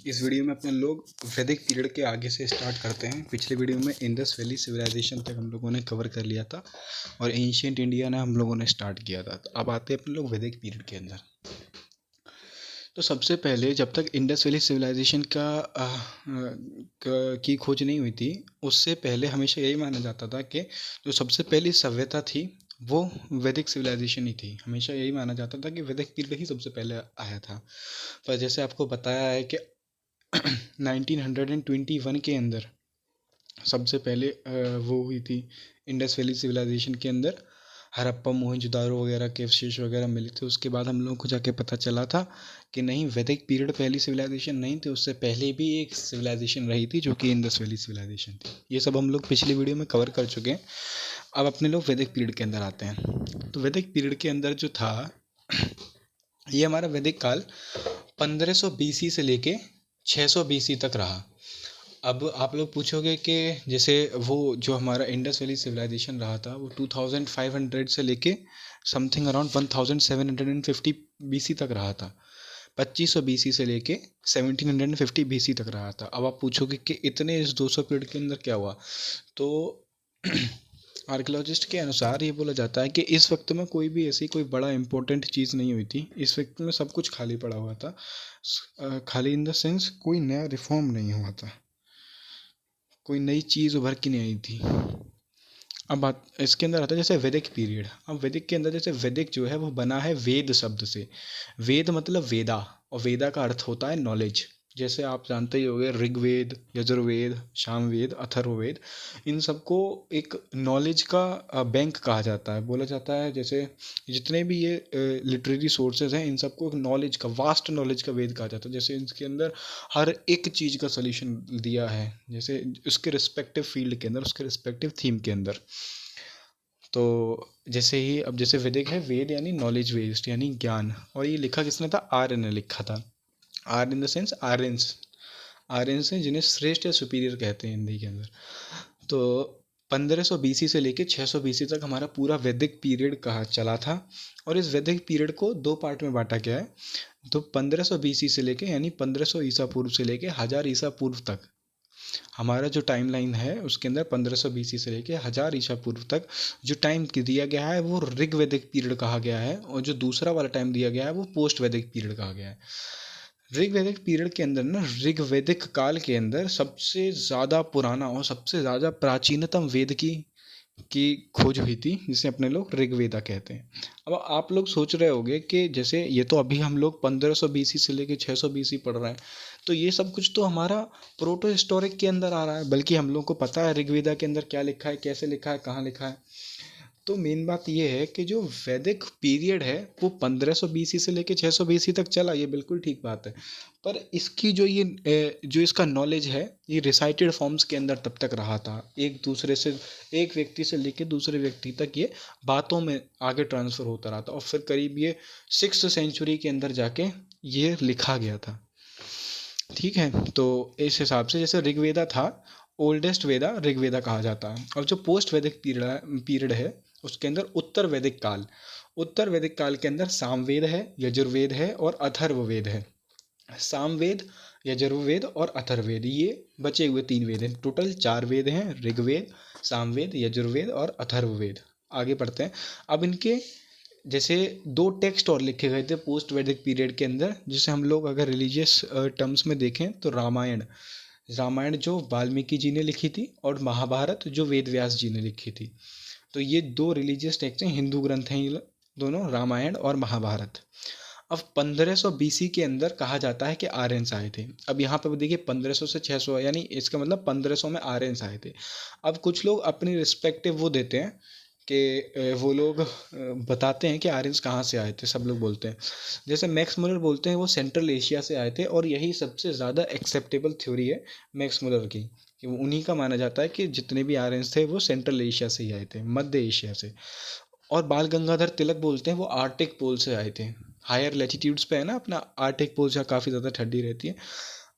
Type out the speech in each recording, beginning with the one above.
इस वीडियो में अपने लोग वैदिक पीरियड के आगे से स्टार्ट करते हैं। पिछले वीडियो में इंडस वैली सिविलाइजेशन तक हम लोगों ने कवर कर लिया था और एंशियंट इंडिया ने हम लोगों ने स्टार्ट किया था। तो अब आते हैं अपने लोग वैदिक पीरियड के अंदर। तो सबसे पहले जब तक इंडस वैली सिविलाइजेशन की खोज नहीं हुई थी, उससे पहले हमेशा यही माना जाता था कि जो सबसे पहली सभ्यता थी वो वैदिक सिविलाइजेशन ही थी। हमेशा यही माना जाता था कि वैदिक पीरियड ही सबसे पहले आया था। पर जैसे आपको बताया है कि 1921 के अंदर सबसे पहले वो हुई थी इंडस वैली सिविलाइजेशन के अंदर हड़प्पा मोहनजोदारो वगैरह के अवशेष वगैरह मिले थे। उसके बाद हम लोगों को जाके पता चला था कि नहीं, वैदिक पीरियड पहली सिविलाइजेशन नहीं थी, उससे पहले भी एक सिविलाइजेशन रही थी जो कि इंडस वैली सिविलाइजेशन थी। ये सब हम लोग पिछली वीडियो में कवर कर चुके हैं। अब अपने लोग वैदिक पीरियड के अंदर आते हैं। तो वैदिक पीरियड के अंदर जो था, ये हमारा वैदिक काल 1500 BC से लेके 600 BC तक रहा। अब आप लोग पूछोगे कि जैसे वो जो हमारा इंडस वैली सिविलाइजेशन रहा था वो 2500 से लेके समथिंग अराउंड 1750 BC तक रहा था। 2500 BC से लेके 1750 BC तक रहा था। अब आप पूछोगे कि इतने इस 200 पीरियड के अंदर क्या हुआ, तो आर्कियोलॉजिस्ट के अनुसार ये बोला जाता है कि इस वक्त में कोई भी ऐसी कोई बड़ा इंपॉर्टेंट चीज़ नहीं हुई थी। इस वक्त में सब कुछ खाली पड़ा हुआ था। खाली इन द सेंस कोई नया रिफॉर्म नहीं हुआ था, कोई नई चीज़ उभर के नहीं आई थी। अब बात इसके अंदर आता है जैसे वैदिक पीरियड। अब वैदिक के अंदर जैसे वैदिक जो है वो बना है वेद शब्द से। वेद मतलब वेदा, और वेदा का अर्थ होता है नॉलेज। जैसे आप जानते ही होंगे ऋग्वेद, यजुर्वेद, सामवेद, अथर्ववेद, इन सबको एक नॉलेज का बैंक कहा जाता है। बोला जाता है जैसे जितने भी ये लिटरेरी सोर्सेज हैं इन सबको एक नॉलेज का, वास्ट नॉलेज का वेद कहा जाता है। जैसे इसके अंदर हर एक चीज़ का सोल्यूशन दिया है, जैसे उसके रिस्पेक्टिव फील्ड के अंदर, उसके रिस्पेक्टिव थीम के अंदर। तो जैसे ही अब जैसे वैदिक है, वेद यानी नॉलेज वेस्ट यानी ज्ञान, और ये लिखा किसने था? आर्य ने लिखा था। Arya in the sense Aryans, Aryans हैं जिन्हें श्रेष्ठ या सुपीरियर कहते हैं हिंदी के अंदर। तो 1500 BC से लेके 600 BC तक हमारा पूरा वैदिक पीरियड कहा चला था। और इस वैदिक पीरियड को दो पार्ट में बांटा गया है। तो 1500 BC से लेके यानी 1500 ईसा पूर्व से लेके 1000 ईसा पूर्व तक हमारा जो टाइम लाइन है उसके अंदर 1500 BC से लेके 1000 ईसा पूर्व तक जो टाइम दिया गया है वो ऋग वैदिक पीरियड कहा गया है, और जो दूसरा वाला टाइम दिया गया है वो पोस्ट वैदिक पीरियड कहा गया है। ऋग वैदिक पीरियड के अंदर ना, ऋग वैदिक काल के अंदर सबसे ज़्यादा पुराना और सबसे ज़्यादा प्राचीनतम वेद की खोज हुई थी, जिसे अपने लोग ऋग्वेदा कहते हैं। अब आप लोग सोच रहे होंगे कि जैसे ये तो अभी हम लोग 1500 BC से लेके 600 BC पढ़ रहे हैं, तो ये सब कुछ तो हमारा प्रोटो हिस्टोरिक के अंदर आ रहा है, बल्कि हम लोग को पता है ऋग्वेदा के अंदर क्या लिखा है, कैसे लिखा है, कहाँ लिखा है। तो मेन बात ये है कि जो वैदिक पीरियड है वो 1500 BC से लेके 600 BC तक चला, ये बिल्कुल ठीक बात है। पर इसकी जो इसका नॉलेज है ये रिसाइटेड फॉर्म्स के अंदर तब तक रहा था। एक दूसरे से, एक व्यक्ति से लेके दूसरे व्यक्ति तक ये बातों में आगे ट्रांसफ़र होता रहा था, और फिर करीब ये 6th सेंचुरी के अंदर जाके ये लिखा गया था। ठीक है, तो इस हिसाब से जैसे ऋग्वेदा था, ओल्डेस्ट वेदा ऋग्वेदा कहा जाता है। और जो पोस्ट वैदिक पीरियड है उसके अंदर उत्तर वैदिक काल के अंदर सामवेद है, यजुर्वेद है और अथर्ववेद है। सामवेद, यजुर्वेद और अथर्ववेद, ये बचे हुए 3 वेद हैं। टोटल 4 वेद हैं, ऋग्वेद, सामवेद, यजुर्वेद और अथर्ववेद। आगे पढ़ते हैं। अब इनके जैसे 2 टेक्स्ट और लिखे गए थे पोस्ट वैदिक पीरियड के अंदर, जिसे हम लोग अगर रिलीजियस टर्म्स में देखें तो रामायण, जो वाल्मीकि जी ने लिखी थी, और महाभारत जो वेद व्यास जी ने लिखी थी। तो ये 2 रिलीजियस टेक्स्ट हैं, हिंदू ग्रंथ हैं ये दोनों, रामायण और महाभारत। अब 1500 BC के अंदर कहा जाता है कि आर्यंस आए थे। अब यहाँ पर देखिए 1500 से 600 यानी इसका मतलब 1500 में आर्यंस आए थे। अब कुछ लोग अपनी रिस्पेक्टिव वो देते हैं कि वो लोग बताते हैं कि आर्यंस कहाँ से आए थे। सब लोग बोलते हैं, जैसे मैक्स मुलर बोलते हैं वो सेंट्रल एशिया से आए थे, और यही सबसे ज़्यादा एक्सेप्टेबल थ्योरी है मैक्स मुलर की, कि उन्हीं का माना जाता है कि जितने भी आर्यंस थे वो सेंट्रल एशिया से ही आए थे, मध्य एशिया से। और बाल गंगाधर तिलक बोलते हैं वो आर्टिक पोल से आए थे। हायर लैटिट्यूड्स पे है ना अपना आर्टिक पोल, जहाँ काफ़ी ज़्यादा ठंडी रहती है।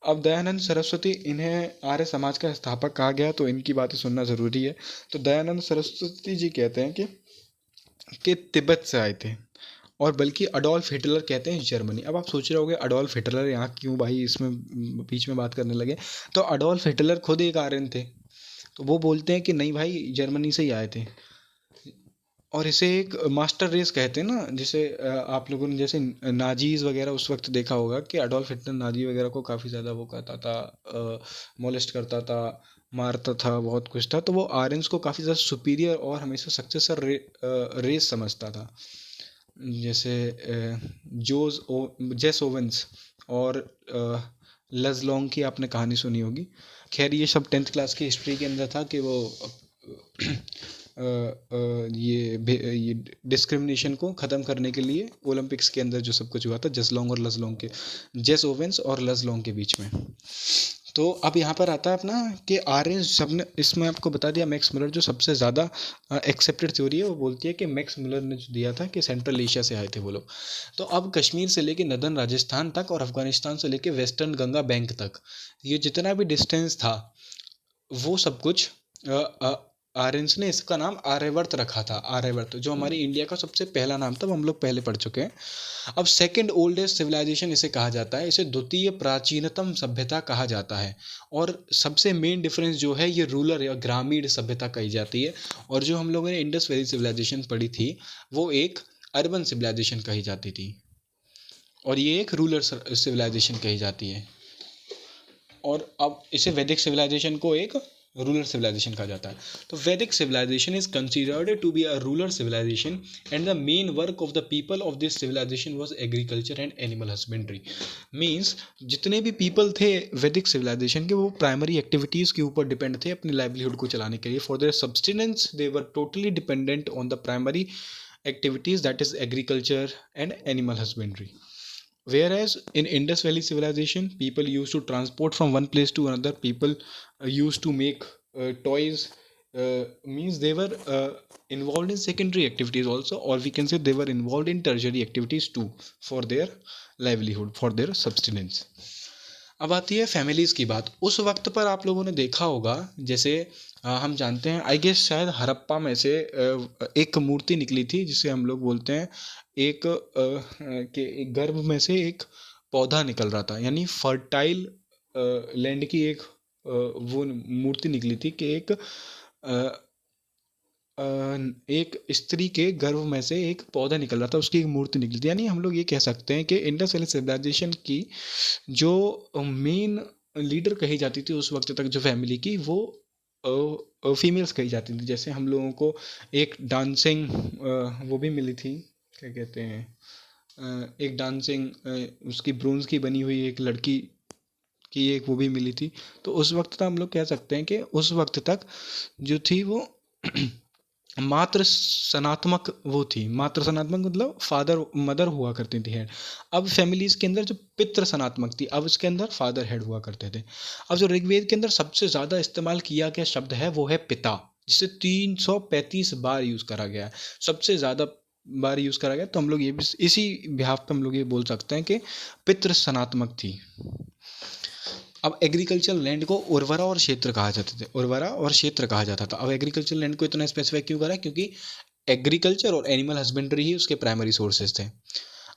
अब दयानंद सरस्वती, इन्हें आर्य समाज का स्थापक कहा गया, तो इनकी बातें सुनना ज़रूरी है। तो दयानंद सरस्वती जी कहते हैं कि तिब्बत से आए थे, और बल्कि अडोल्फ हिटलर कहते हैं जर्मनी। अब आप सोच रहे होगे अडोल्फ हिटलर यहाँ क्यों भाई इसमें बीच में बात करने लगे, तो अडोल्फ हिटलर खुद एक आर्यन थे, तो वो बोलते हैं कि नहीं भाई जर्मनी से ही आए थे। और इसे एक मास्टर रेस कहते हैं ना, जैसे आप लोगों ने जैसे नाजीज वगैरह उस वक्त देखा होगा कि अडोल्फ हिटलर नाजी वगैरह को काफ़ी ज़्यादा वो करता था, मोलेस्ट करता था, मारता था, बहुत कुछ था। तो वो आर्यंस को काफ़ी ज़्यादा सुपीरियर और हमेशा सक्सेसर रेस समझता था। जैसे जेस ओवेंस और लजलोंग की आपने कहानी सुनी होगी। खैर ये सब 10th क्लास की हिस्ट्री के अंदर था कि वो ये डिस्क्रिमिनेशन को ख़त्म करने के लिए ओलंपिक्स के अंदर जो सब कुछ हुआ था जसलोंग और लजलोंग के, जेस ओवेंस और लजलोंग के बीच में। तो अब यहाँ पर आता है अपना कि आर्यन सबने, इसमें आपको बता दिया मैक्स मिलर जो सबसे ज़्यादा एक्सेप्टेड थ्योरी है, वो बोलती है कि मैक्स मिलर ने जो दिया था कि सेंट्रल एशिया से आए थे वो लोग। तो अब कश्मीर से लेके नदर्न राजस्थान तक और अफगानिस्तान से लेके वेस्टर्न गंगा बैंक तक ये जितना भी डिस्टेंस था वो सब कुछ आर्यंस ने इसका नाम आर्यवर्त रखा था। आर्यवर्त जो हमारी इंडिया का सबसे पहला नाम था, वो हम लोग पहले पढ़ चुके हैं। अब सेकंड ओल्डेस्ट सिविलाइजेशन इसे कहा जाता है, इसे द्वितीय प्राचीनतम सभ्यता कहा जाता है। और सबसे मेन डिफरेंस जो है ये रूरल या ग्रामीण सभ्यता कही जाती है, और जो हम लोगों ने इंडस वैली सिविलाइजेशन पढ़ी थी वो एक अर्बन सिविलाइजेशन कही जाती थी, और ये एक रूरल सिविलाइजेशन कही जाती है। और अब इसे वैदिक सिविलाइजेशन को एक रूरल सिविलाइजेशन कहा जाता है। तो वैदिक civilization is considered to be a rural civilization and the main work of the people of this civilization was agriculture and animal husbandry. Means जितने भी पीपल थे वैदिक सिविलाइजेशन के, वो प्राइमरी एक्टिविटीज़ के ऊपर डिपेंड थे अपनी लाइवलीहुड को चलाने के लिए। For their substance they were totally dependent on the primary activities, that is agriculture and animal husbandry. Whereas in Indus Valley civilization, people used to transport from one place to another. People used to make toys. Means they were involved in secondary activities also, or we can say they were involved in tertiary activities too for their livelihood, for their subsistence. अब आती है families की बात। उस वक्त पर आप लोगों ने देखा होगा, जैसे हम जानते हैं, आई गेस शायद हड़प्पा में से एक मूर्ति निकली थी जिसे हम लोग बोलते हैं एक गर्भ में से एक पौधा निकल रहा था, यानी फर्टाइल लैंड की एक वो मूर्ति निकली थी कि एक स्त्री के गर्भ में से एक पौधा निकल रहा था, उसकी एक मूर्ति निकली थी। यानी हम लोग ये कह सकते हैं कि इंडस वैली सिविलाइजेशन की जो मेन लीडर कही जाती थी उस वक्त तक, जो फैमिली की, वो फीमेल्स कही जाती थी। जैसे हम लोगों को एक डांसिंग वो भी मिली थी, क्या कहते हैं, एक डांसिंग उसकी ब्रोंज की बनी हुई एक लड़की की एक वो भी मिली थी। तो उस वक्त तक हम लोग कह सकते हैं कि उस वक्त तक जो थी वो मात्र सनात्मक वो थी। मात्र सनात्मक मतलब फादर मदर हुआ करती थी हेड। अब फैमिलीज के अंदर जो पितृ सनात्मक थी, अब इसके अंदर फादर हेड हुआ करते थे। अब जो ऋग्वेद के अंदर सबसे ज़्यादा इस्तेमाल किया गया शब्द है वो है पिता, जिसे 335 बार यूज़ करा गया है, सबसे ज़्यादा बार यूज़ करा गया। तो हम लोग ये भी इसी बिहाफ पर हम लोग ये बोल सकते हैं कि पितृ सनात्मक थी। अब एग्रीकल्चरल लैंड को उर्वरा और क्षेत्र कहा जाते थे, उर्वरा और क्षेत्र कहा जाता था। अब एग्रीकल्चरल लैंड को इतना स्पेसिफाई क्यों करा, क्योंकि एग्रीकल्चर और एनिमल हस्बेंड्री ही उसके प्राइमरी सोर्सेज थे।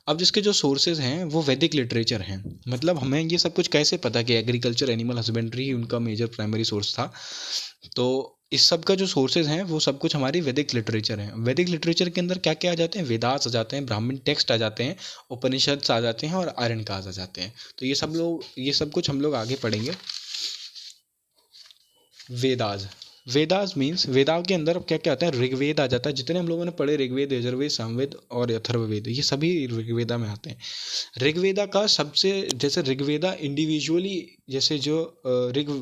अब जिसके जो सोर्सेज हैं वो वैदिक लिटरेचर हैं। मतलब हमें ये सब कुछ कैसे पता कि एग्रीकल्चर एनिमल हस्बेंड्री ही उनका मेजर प्राइमरी सोर्स था, तो इस सब का जो सोर्सेज हैं वो सब कुछ हमारी वैदिक लिटरेचर है। वैदिक लिटरेचर के अंदर क्या क्या आ जाते हैं, वेदास आ जाते हैं, ब्राह्मण टेक्स्ट आ जाते हैं, उपनिषद आ जाते हैं और आयरन काज आ जाते हैं। तो ये सब कुछ हम लोग आगे पढ़ेंगे। वेदास, वेदास मीन्स वेदाओं के अंदर क्या क्या आता है, ऋग्वेद आ जाता है। जितने हम लोगों ने पढ़े ऋग्वेद, यजुर्वेद, सामवेद और अथर्ववेद, ये सभी ऋग्वेदा में आते हैं। ऋग्वेदा का सबसे, जैसे ऋग्वेदा इंडिविजुअली, जैसे जो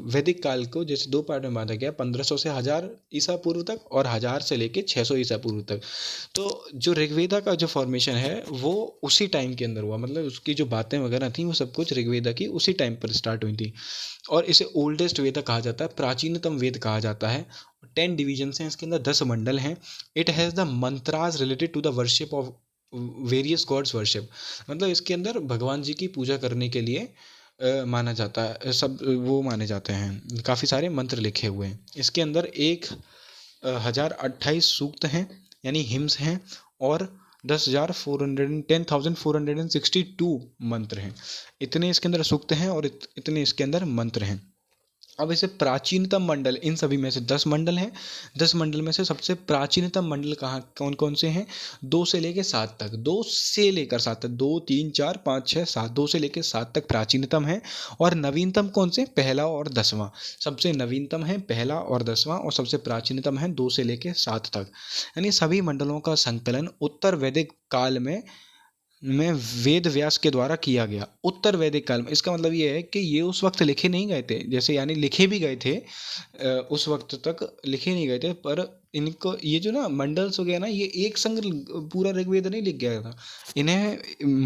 वैदिक काल को जैसे दो पार्ट में बांटा गया, 1500 से 1000 ईसा पूर्व तक और 1000 से लेके 600 ईसा पूर्व तक। तो जो ऋग्वेदा का जो फॉर्मेशन है वो उसी टाइम के अंदर हुआ, मतलब उसकी जो बातें वगैरह थी वो सब कुछ ऋग्वेदा की उसी टाइम पर स्टार्ट हुई थी। और इसे ओल्डेस्ट वेद कहा जाता है, प्राचीनतम वेद कहा जाता है। 10 डिविजन्स हैं इसके अंदर, 10 मंडल हैं। It has the mantras related to the worship of various gods worship. मतलब इसके अंदर भगवान जी की पूजा करने के लिए माना जाता है, सब वो माने जाते हैं, काफ़ी सारे मंत्र लिखे हुए हैं इसके अंदर। 1028 सूक्त हैं यानी हिम्स हैं, और 10,462 मंत्र हैं। इतने इसके अंदर सूक्त हैं और इतने इसके अंदर मंत्र हैं। अब इसे प्राचीनतम मंडल, इन सभी में से 10 मंडल हैं। 10 मंडल में से सबसे प्राचीनतम मंडल कौन कौन से हैं? 2 से लेकर 7 तक, 2 से लेकर 7 तक, 2 3 4 5 6 7, 2 से लेकर 7 तक प्राचीनतम है। और नवीनतम कौन से? पहला और 10वां। सबसे नवीनतम है पहला और 10वां, और सबसे प्राचीनतम है 2 से लेकर 7 तक। यानी सभी मंडलों का संकलन उत्तर वैदिक काल में वेद व्यास के द्वारा किया गया। उत्तर वैदिक काल में, इसका मतलब ये है कि ये उस वक्त लिखे नहीं गए थे, जैसे यानी लिखे भी गए थे, उस वक्त तक लिखे नहीं गए थे, पर इनको ये जो ना मंडल्स हो गया ना, ये एक संग पूरा ऋग्वेद नहीं लिख गया था, इन्हें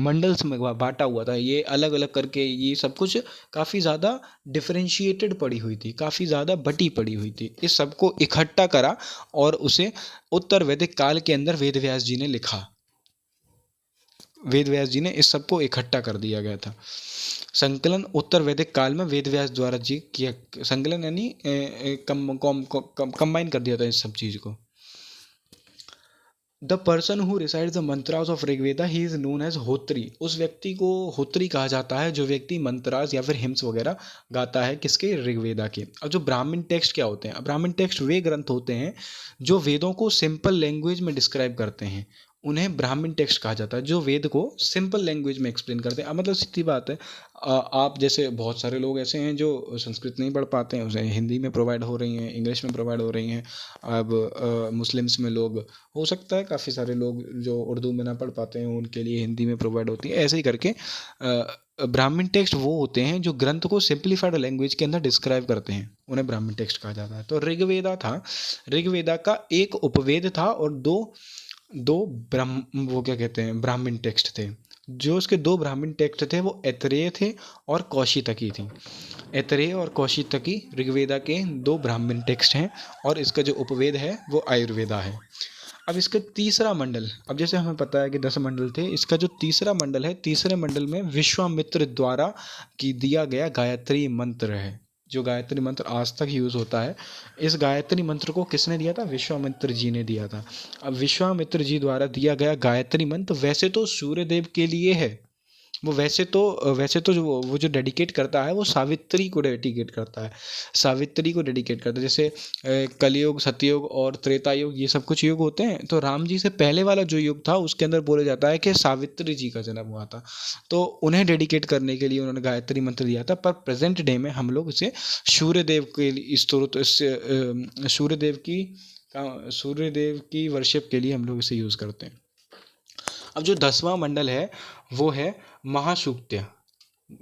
मंडल्स में बांटा हुआ था। ये अलग अलग करके ये सब कुछ काफ़ी ज़्यादा डिफरेंशिएटेड पड़ी हुई थी, काफ़ी ज़्यादा बटी पड़ी हुई थी। इस सबको इकट्ठा करा और उसे उत्तर वैदिक काल के अंदर वेद व्यास जी ने लिखा। वेद व्यास जी ने इस सबको इकट्ठा कर दिया गया था। संकलन उत्तर वैदिक काल में वेद व्यास द्वारा जी किया, संकलन यानी कंबाइन कर दिया था इस सब चीज़ को। The person who recites the mantras of Rigveda he is known as Hotri. उस व्यक्ति को होत्री कहा जाता है जो व्यक्ति मंत्रास या फिर हिम्स वगैरह गाता है, किसके? ऋग्वेदा के। अब जो ब्राह्मण टेक्स्ट क्या होते हैं? ब्राह्मण टेक्स्ट वे ग्रंथ होते हैं जो वेदों को सिंपल लैंग्वेज में डिस्क्राइब करते हैं, उन्हें ब्राह्मण टेक्स्ट कहा जाता है, जो वेद को सिंपल लैंग्वेज में एक्सप्लेन करते हैं। अब मतलब सीधी बात है, आप जैसे बहुत सारे लोग ऐसे हैं जो संस्कृत नहीं पढ़ पाते हैं, उसे हिंदी में प्रोवाइड हो रही हैं, इंग्लिश में प्रोवाइड हो रही हैं। अब मुस्लिम्स में लोग, हो सकता है काफ़ी सारे लोग जो उर्दू में ना पढ़ पाते हैं, उनके लिए हिंदी में प्रोवाइड होती है। ऐसे ही करके ब्राह्मण टेक्स्ट वो होते हैं जो ग्रंथ को सिंप्लीफाइड लैंग्वेज के अंदर डिस्क्राइब करते हैं, उन्हें ब्राह्मण टेक्स्ट कहा जाता है। तो ऋग्वेदा था, ऋग्वेदा का एक उपवेद था और दो वो क्या कहते हैं, ब्राह्मण टेक्स्ट थे। जो उसके 2 ब्राह्मण टेक्स्ट थे वो ऐतरेय थे और कौशितकी थी। ऐतरेय और कौशितकी ऋग्वेदा के 2 ब्राह्मण टेक्स्ट हैं, और इसका जो उपवेद है वो आयुर्वेदा है। अब इसका तीसरा मंडल, अब जैसे हमें पता है कि 10 मंडल थे, इसका जो तीसरा मंडल है, तीसरे मंडल में विश्वामित्र द्वारा की दिया गया गायत्री मंत्र है। जो गायत्री मंत्र आज तक यूज़ होता है, इस गायत्री मंत्र को किसने दिया था? विश्वामित्र जी ने दिया था। अब विश्वामित्र जी द्वारा दिया गया गायत्री मंत्र वैसे तो सूर्यदेव के लिए है, वो वैसे तो जो वो जो डेडिकेट करता है वो सावित्री को डेडिकेट करता है, सावित्री को डेडिकेट करता है। जैसे कलयुग, सतयुग और त्रेता युग, ये सब कुछ युग होते हैं, तो राम जी से पहले वाला जो युग था उसके अंदर बोला जाता है कि सावित्री जी का जन्म हुआ था, तो उन्हें डेडिकेट करने के लिए उन्होंने गायत्री मंत्र दिया था। पर प्रेजेंट डे में हम लोग इसे सूर्यदेव के सूर्यदेव की वर्शिप के लिए हम लोग इसे यूज़ करते हैं। अब जो 10वां मंडल है वो है महासूक्त्य।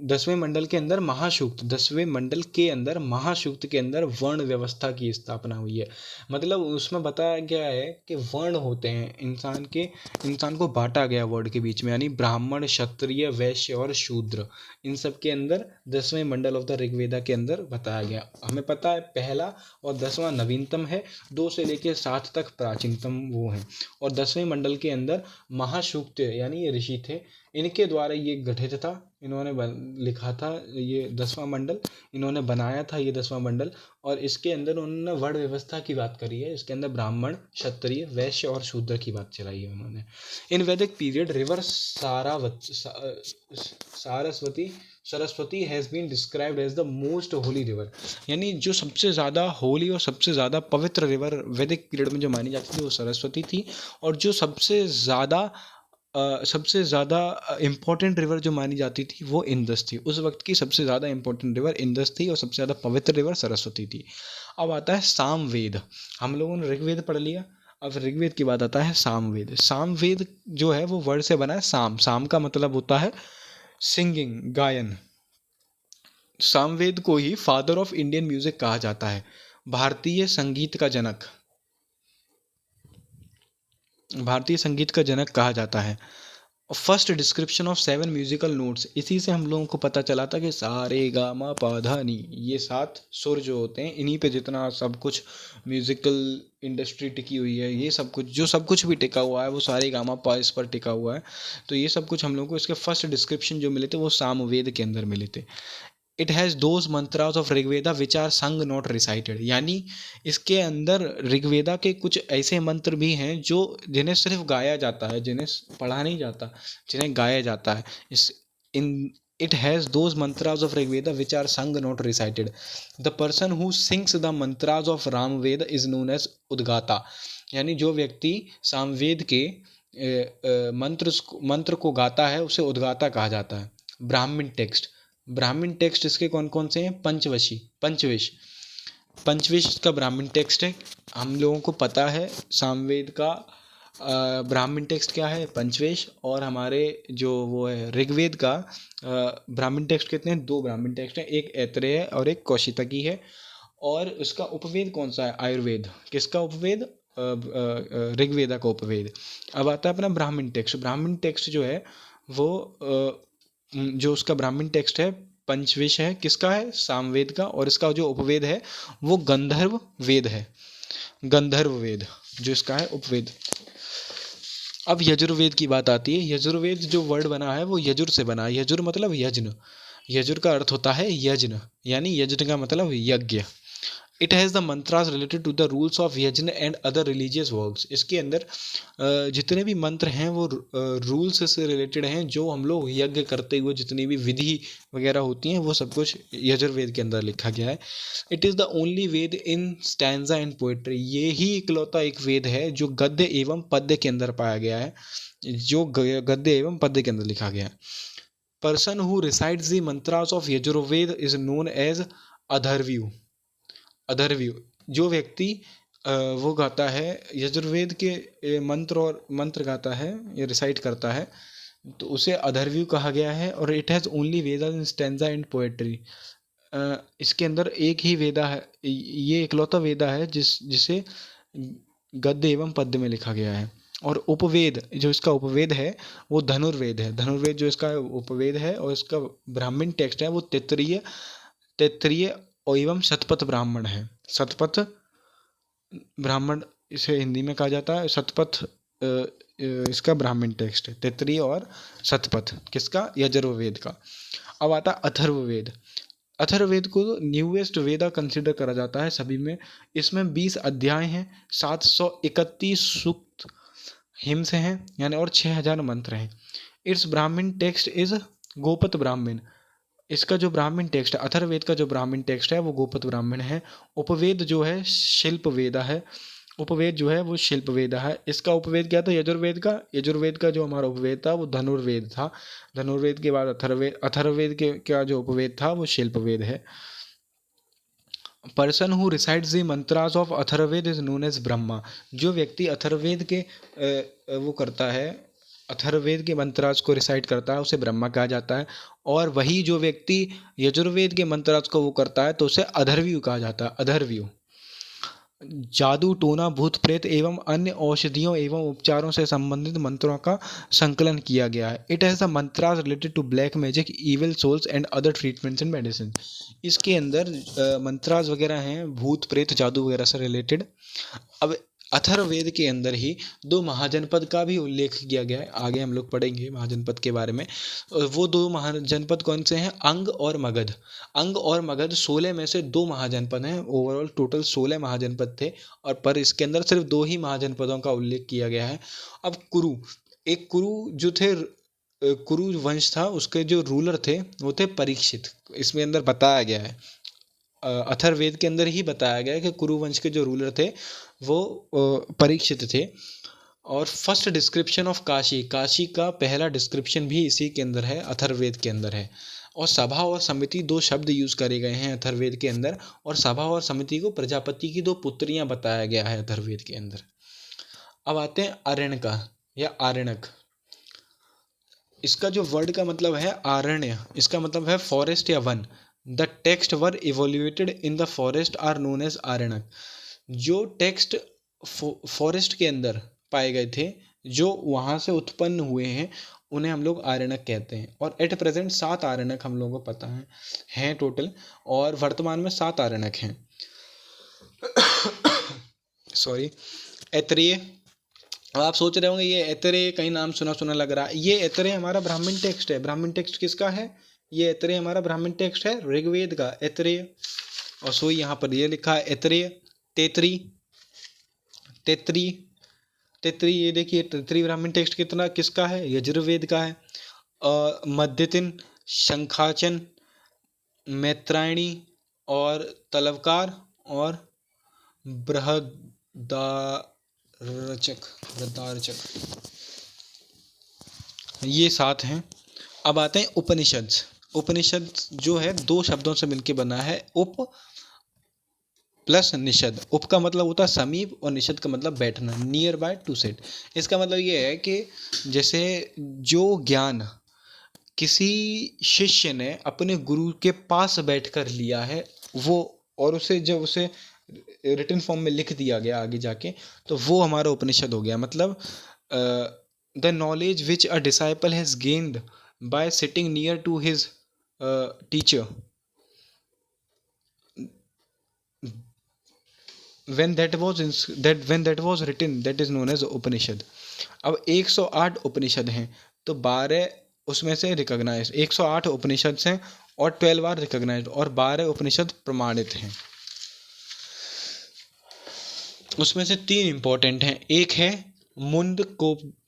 10वें मंडल के अंदर महासूक्त, 10वें मंडल के अंदर महासूक्त के अंदर वर्ण व्यवस्था की स्थापना हुई है। मतलब उसमें बताया गया है कि वर्ण होते हैं, इंसान को बांटा गया वर्ण के बीच में, यानी ब्राह्मण, क्षत्रिय, वैश्य और शूद्र, इन सब के अंदर 10वें मंडल ऑफ द ऋग्वेदा के अंदर बताया गया। हमें पता है पहला और 10वां नवीनतम है, 2 से लेकर 7 तक प्राचीनतम वो है, और 10वें मंडल के अंदर महासूक्त यानी ये ऋषि थे, इनके द्वारा ये गठित था, इन्होंने लिखा था ये 10वां मंडल, इन्होंने बनाया था ये 10वां मंडल, और इसके अंदर उन्होंने वर्ण व्यवस्था की बात करी है। इसके अंदर ब्राह्मण, क्षत्रिय, वैश्य और शूद्र की बात चलाई है उन्होंने। इन वैदिक period river Saraswati has been described as the most holy river, यानी जो सबसे ज़्यादा होली और सबसे ज़्यादा पवित्र रिवर वैदिक पीरियड में जो मानी जाती थी वो सरस्वती थी, और जो सबसे ज़्यादा इम्पोर्टेंट रिवर जो मानी जाती थी वो इंदस थी। उस वक्त की सबसे ज़्यादा इम्पोर्टेंट रिवर इंदस थी और सबसे ज़्यादा पवित्र रिवर सरस्वती थी। अब आता है सामवेद। हम लोगों ने ऋग्वेद पढ़ लिया, अब ऋग्वेद की बात आता है सामवेद। सामवेद जो है वो वर्ड से बना है साम, साम का मतलब होता है सिंगिंग, गायन। सामवेद को ही फादर ऑफ इंडियन म्यूजिक कहा जाता है, भारतीय संगीत का जनक, भारतीय संगीत का जनक कहा जाता है। First description of 7 musical notes, इसी से हम लोगों को पता चला था कि सा रे गा मा पा धा नी, ये 7 सुर जो होते हैं, इन्हीं पे जितना सब कुछ म्यूजिकल इंडस्ट्री टिकी हुई है, ये सब कुछ भी टिका हुआ है वो सारे गामा पा इस पर टिका हुआ है। तो ये सब कुछ हम लोगों को इसके फर्स्ट डिस्क्रिप्शन जो मिले थे वो सामवेद के अंदर मिले थे। It has those mantras of Rigveda which are sung not recited, यानी इसके अंदर ऋग्वेदा के कुछ ऐसे मंत्र भी हैं जो जिन्हें सिर्फ गाया जाता है, जिन्हें पढ़ा नहीं जाता, जिन्हें गाया जाता है। इस इन it has those mantras of Rigveda which are sung not recited. The person who sings the mantras of Ramved is known as Udgata, यानी जो व्यक्ति सामवेद के मंत्र को गाता है उसे उद्गाता कहा जाता है। ब्राह्मण टेक्स्ट, ब्राह्मण टेक्स्ट इसके कौन कौन से हैं? पंचविश इसका ब्राह्मण टेक्स्ट है। हम लोगों को पता है सामवेद का ब्राह्मण टेक्स्ट क्या है? पंचवेश। और हमारे जो वो है ऋग्वेद का ब्राह्मण टेक्स्ट कितने हैं? 2 ब्राह्मण टेक्स्ट हैं, एक ऐतरेय है और एक कौशितकी है। और उसका उपवेद कौन सा है? आयुर्वेद। किसका उपवेद? ऋग्वेदा का उपवेद। अब आता है अपना ब्राह्मण टेक्स्ट। ब्राह्मण टेक्स्ट जो है वो जो उसका ब्राह्मण टेक्स्ट है पंचविश है, किसका है? सामवेद का। और इसका जो उपवेद है वो गंधर्व वेद है, गंधर्व वेद जो इसका है उपवेद। अब यजुर्वेद की बात आती है। यजुर्वेद जो वर्ड बना है वो यजुर से बना है। यजुर मतलब यज्ञ, यजुर का अर्थ होता है यज्ञ, यानी यज्ञ का मतलब यज्ञ। It has the mantras related to the rules of yajna and other religious works. इसके अंदर जितने भी मंत्र हैं वो रूल्स से रिलेटेड हैं, जो हम लोग यज्ञ करते हुए जितनी भी विधि वगैरह होती हैं वो सब कुछ यजुर्वेद के अंदर लिखा गया है। It is the only Veda in stanza and poetry. ये ही इकलौता एक वेद है जो गद्य एवं पद्य के अंदर पाया गया है, जो गद्य एवं पद्य के अंदर लिखा गया है। Person who recites the mantras of Yajurveda is known as Adhvaryu. Adhvaryu, जो व्यक्ति वो गाता है यजुर्वेद के मंत्र गाता है या रिसाइट करता है तो उसे अधर्व्यू कहा गया है। और it has only Veda in stanza and poetry. इसके अंदर एक ही वेदा है, ये इकलौता वेदा है जिसे गद्य एवं पद्य में लिखा गया है। और उपवेद, जो इसका उपवेद है वो धनुर्वेद है। धनुर्वेद जो इसका उपवेद है और इसका ब्राह्मण टेक्स्ट है वो तैत्तरीय एवं शतपथ ब्राह्मण है। शतपथ ब्राह्मण इसे हिंदी में कहा जाता है। शतपथ इसका ब्राह्मण टेक्स्ट है, तैत्तरीय और शतपथ किसका? यजुर्वेद का। अब आता अथर्ववेद। अथर्ववेद को न्यूएस्ट वेदा कंसिडर करा जाता है सभी में। इसमें 20 अध्याय हैं, 731 सूक्त हिम्स हैं यानी और 6000 मंत्र हैं। इट्स ब्राह्मण टेक्स्ट इज गोपत ब्राह्मण। इसका जो ब्राह्मण टेक्स्ट है, अथर्ववेद का जो ब्राह्मण टेक्स्ट है वो गोपत ब्राह्मण है। उपवेद जो है शिल्प वेदा है। उपवेद जो है वो शिल्प वेदा है। इसका उपवेद क्या था? यजुर्वेद का। यजुर्वेद का जो हमारा उपवेद था वो धनुर्वेद था। धनुर्वेद के बाद अथर्ववेद। अथर्ववेद के क्या जो उपवेद था वो शिल्प वेद है। Person who recites the mantras of Atharvaveda is known as Brahma. जो व्यक्ति अथर्ववेद के वो करता है, अथर्ववेद के मंत्रास को रिसाइट करता है उसे ब्रह्मा कहा जाता है। और वही जो व्यक्ति यजुर्वेद के मंत्रास को वो करता है तो उसे अधर्व्यू कहा जाता है, अधर्व्यू। जादू टोना भूत प्रेत एवं अन्य औषधियों एवं उपचारों से संबंधित मंत्रों का संकलन किया गया है। It has the mantras related to black magic, evil souls and other treatments and medicine. इसके अंदर मंत्रास वगैरह हैं भूत प्रेत जादू वगैरह से रिलेटेड। अब अथर्ववेद के अंदर ही 2 महाजनपद का भी उल्लेख किया गया है। आगे हम लोग पढ़ेंगे महाजनपद के बारे में। वो 2 महाजनपद कौन से हैं? अंग और मगध। अंग और मगध 16 में से 2 महाजनपद हैं। ओवरऑल टोटल 16 महाजनपद थे और पर इसके अंदर सिर्फ 2 ही महाजनपदों का उल्लेख किया गया है। अब कुरु, एक कुरु जो थे, कुरु वंश था, उसके जो रूलर थे वो थे परीक्षित। इसमें अंदर बताया गया है, अथर्ववेद के अंदर ही बताया गया है कि कुरु वंश के जो रूलर थे वो परीक्षित थे। और first description of Kashi, Kashi का पहला डिस्क्रिप्शन भी इसी के अंदर है, अथर्ववेद के अंदर है। और सभा और समिति 2 शब्द यूज करे गए हैं अथर्ववेद के अंदर। और सभा और समिति को प्रजापति की 2 पुत्रियां बताया गया है अथर्ववेद के अंदर। अब आते हैं अरण्यका या आरण्यक। इसका जो वर्ड का मतलब है आरण्य, इसका मतलब है फॉरेस्ट या वन। The text were evoluted in the forest are known as Aranyaka. जो टेक्स्ट फॉरेस्ट के अंदर पाए गए थे, जो वहाँ से उत्पन्न हुए हैं, उन्हें हम लोग आरण्यक कहते हैं। और एट प्रेजेंट 7 आरण्यक हम लोगों को पता हैं टोटल, और वर्तमान में 7 आरण्यक हैं। सॉरी, ऐतरेय। अब आप सोच रहे होंगे ये ऐतरेय कहीं नाम सुना सुना लग रहा है। ये ऐतरेय हमारा ब्राह्मण टेक्स्ट है। ब्राह्मण टेक्स्ट किसका है? ये ऐतरेय हमारा ब्राह्मण टेक्स्ट है ऋग्वेद का ऐतरेय, और सोई यहाँ पर ये लिखा है ऐतरेय। तेतरी, तेतरी, तेतरी ये देखिए तेतरी ब्राह्मण टेक्स्ट कितना किसका है, यजुर्वेद का है। मध्यतिन, शंखाचन, मैत्रायणी और तलवकार और बृहदारचक, ये 7 हैं। अब आते हैं उपनिषद। उपनिषद जो है 2 शब्दों से मिलकर बना है, उप प्लस निषद। उप का मतलब होता है समीप और निषद का मतलब बैठना, नियर बाय, टू सिट। इसका मतलब ये है कि जैसे जो ज्ञान किसी शिष्य ने अपने गुरु के पास बैठकर लिया है वो, और उसे जब उसे रिटन फॉर्म में लिख दिया गया आगे जाके, तो वो हमारा उपनिषद हो गया। मतलब the knowledge which a disciple has gained by sitting near to his teacher, when that was written, that is known as Upanishad. अब 108 उपनिषद हैं, तो 12 उसमें से रिकॉग्नाइज, 108 उपनिषद हैं और 12 आर रिकॉग्नाइज्ड, और 12 उपनिषद प्रमाणित हैं। उसमें से 3 इंपॉर्टेंट हैं। एक है